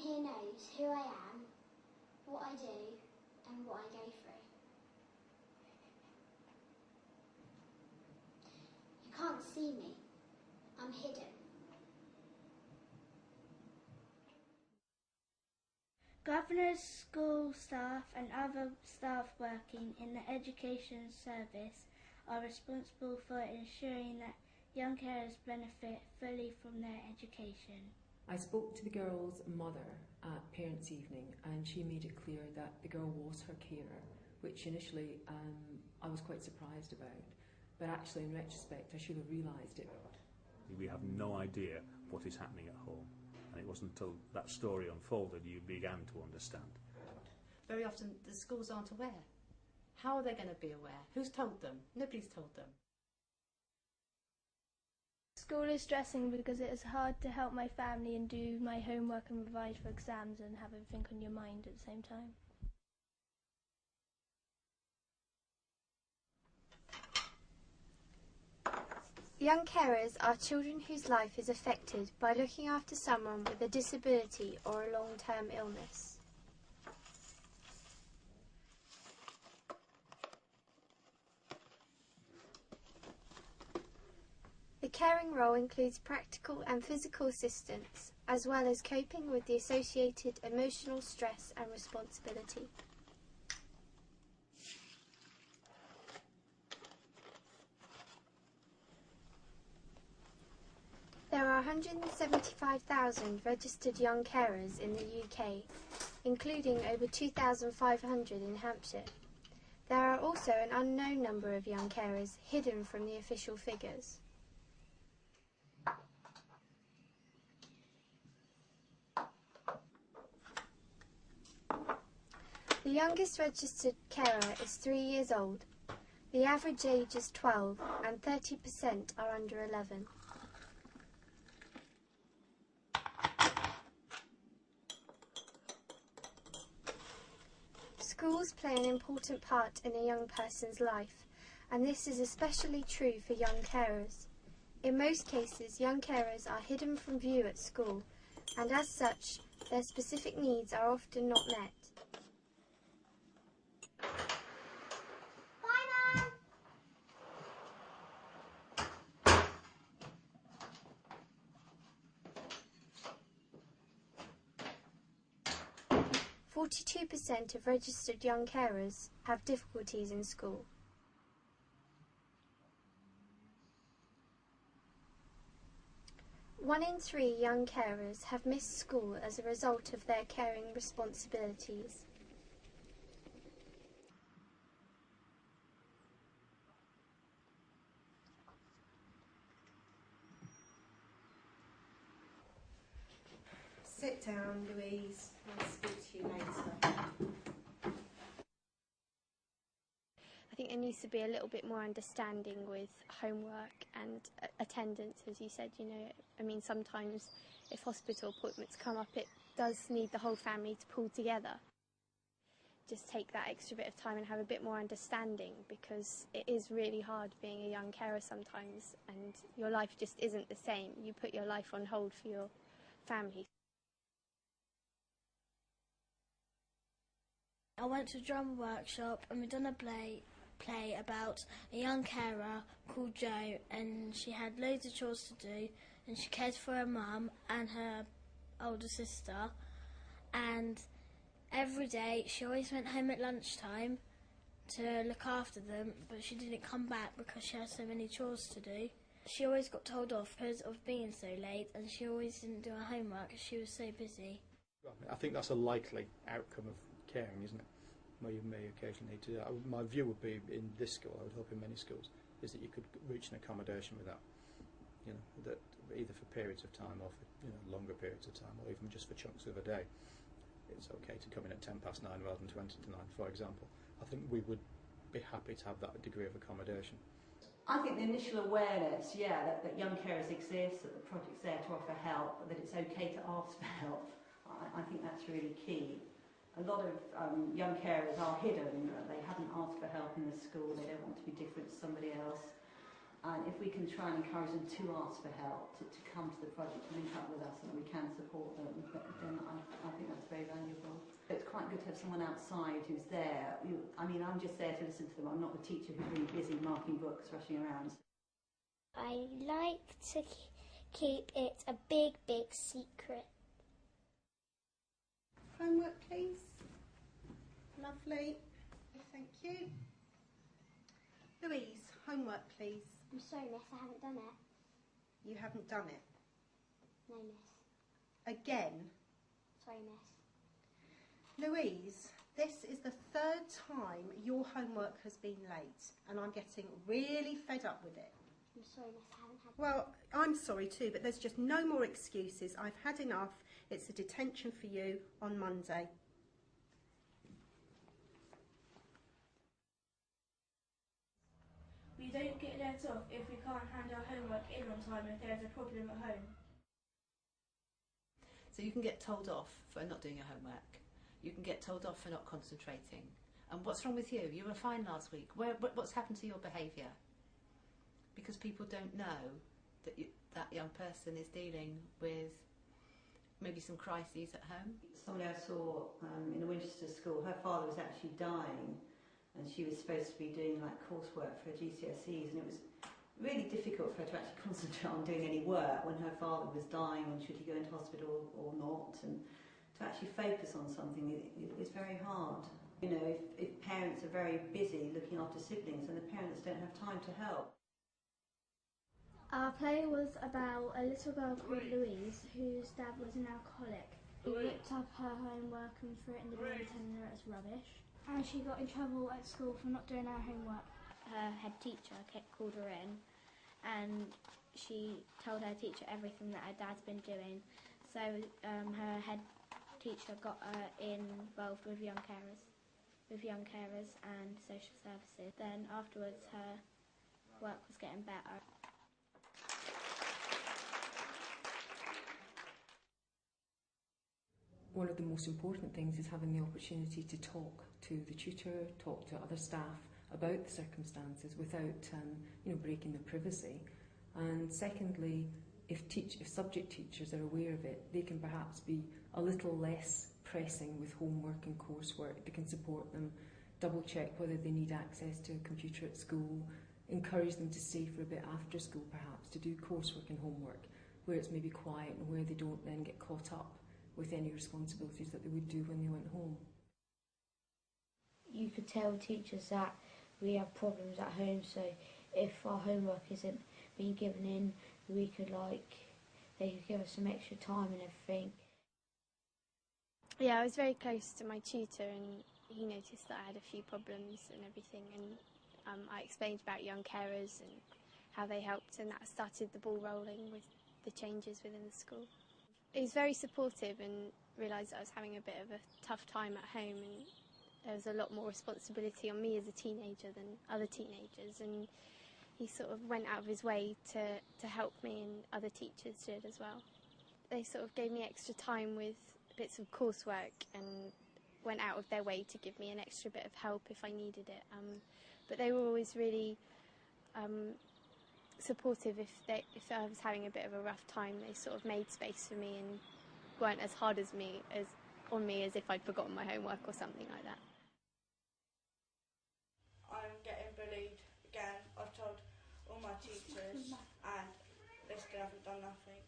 here knows who I am, what I do, and what I go through. You can't see me. I'm hidden. Governors, school staff and other staff working in the education service are responsible for ensuring that young carers benefit fully from their education. I spoke to the girl's mother at parents' evening, and she made it clear that the girl was her carer, which initially I was quite surprised about, but actually in retrospect I should have realised it. We have no idea what is happening at home, and it wasn't until that story unfolded you began to understand. Very often the schools aren't aware. How are they going to be aware? Who's told them? Nobody's told them. School is stressing because it is hard to help my family and do my homework and revise for exams and have everything on your mind at the same time. Young carers are children whose life is affected by looking after someone with a disability or a long-term illness. The caring role includes practical and physical assistance, as well as coping with the associated emotional stress and responsibility. There are 175,000 registered young carers in the UK, including over 2,500 in Hampshire. There are also an unknown number of young carers hidden from the official figures. The youngest registered carer is 3 years old. The average age is 12 and 30% are under 11. Schools play an important part in a young person's life, and this is especially true for young carers. In most cases, young carers are hidden from view at school, and as such, their specific needs are often not met. 42% of registered young carers have difficulties in school. One in 3 young carers have missed school as a result of their caring responsibilities. Sit down, Louise. I'll speak to you later. I think there needs to be a little bit more understanding with homework and attendance, as you said. I mean, sometimes if hospital appointments come up, it does need the whole family to pull together. Just take that extra bit of time and have a bit more understanding, because it is really hard being a young carer sometimes, and your life just isn't the same. You put your life on hold for your family. I went to a drama workshop and we done a play about a young carer called Jo, and she had loads of chores to do, and she cared for her mum and her older sister, and every day she always went home at lunchtime to look after them, but she didn't come back because she had so many chores to do. She always got told off because of being so late, and she always didn't do her homework because she was so busy. I think that's a likely outcome of caring, isn't it? Where you may occasionally need to do that. My view would be in this school, I would hope in many schools, is that you could reach an accommodation with that. That either for periods of time or for longer periods of time, or even just for chunks of a day. It's okay to come in at 9:10 rather than 20 to 9, for example. I think we would be happy to have that degree of accommodation. I think the initial awareness, that young carers exist, that the project's there to offer help, that it's okay to ask for help, I think that's really key. A lot of young carers are hidden. They haven't asked for help in the school. They don't want to be different to somebody else. And if we can try and encourage them to ask for help, to come to the project, to link up with us, and we can support them, then I think that's very valuable. It's quite good to have someone outside who's there. I mean, I'm just there to listen to them. I'm not the teacher who's really busy marking books, rushing around. I like to keep it a big, big secret. Homework, please. Lovely. Thank you. Louise, homework, please. I'm sorry, miss, I haven't done it. You haven't done it. No, miss. Again? Sorry, miss. Louise, this is the third time your homework has been late, and I'm getting really fed up with it. I'm sorry, miss, I haven't had... Well, I'm sorry too, but there's just no more excuses. I've had enough. It's a detention for you on Monday. We don't get let off if we can't hand our homework in on time if there's a problem at home. So you can get told off for not doing your homework. You can get told off for not concentrating. And what's wrong with you? You were fine last week. What's happened to your behaviour? Because people don't know that that young person is dealing with maybe some crises at home. Somebody I saw in a Winchester school, her father was actually dying, and she was supposed to be doing like coursework for her GCSEs, and it was really difficult for her to actually concentrate on doing any work when her father was dying, and should he go into hospital or not, and to actually focus on something is very hard. You know, if parents are very busy looking after siblings and the parents don't have time to help. Our play was about a little girl called Louise whose dad was an alcoholic. He ripped up her homework and threw it in the bin telling her it's rubbish. And she got in trouble at school for not doing her homework. Her head teacher called her in and she told her teacher everything that her dad's been doing. So her head teacher got her involved with young carers and social services. Then afterwards her work was getting better. One of the most important things is having the opportunity to talk to the tutor, talk to other staff about the circumstances without breaking their privacy. And secondly, if subject teachers are aware of it, they can perhaps be a little less pressing with homework and coursework. They can support them, double check whether they need access to a computer at school, encourage them to stay for a bit after school perhaps to do coursework and homework where it's maybe quiet and where they don't then get caught up with any responsibilities that they would do when they went home. You could tell teachers that we have problems at home, so if our homework isn't being given in, they could give us some extra time and everything. Yeah, I was very close to my tutor and he noticed that I had a few problems and everything, and I explained about young carers and how they helped, and that started the ball rolling with the changes within the school. He was very supportive and realised that I was having a bit of a tough time at home, and there was a lot more responsibility on me as a teenager than other teenagers, and he sort of went out of his way to help me, and other teachers did as well. They sort of gave me extra time with bits of coursework and went out of their way to give me an extra bit of help if I needed it. But they were always really supportive if I was having a bit of a rough time. They sort of made space for me and weren't as hard on me as if I'd forgotten my homework or something like that. I'm getting bullied again. I've told all my teachers and they still haven't done nothing.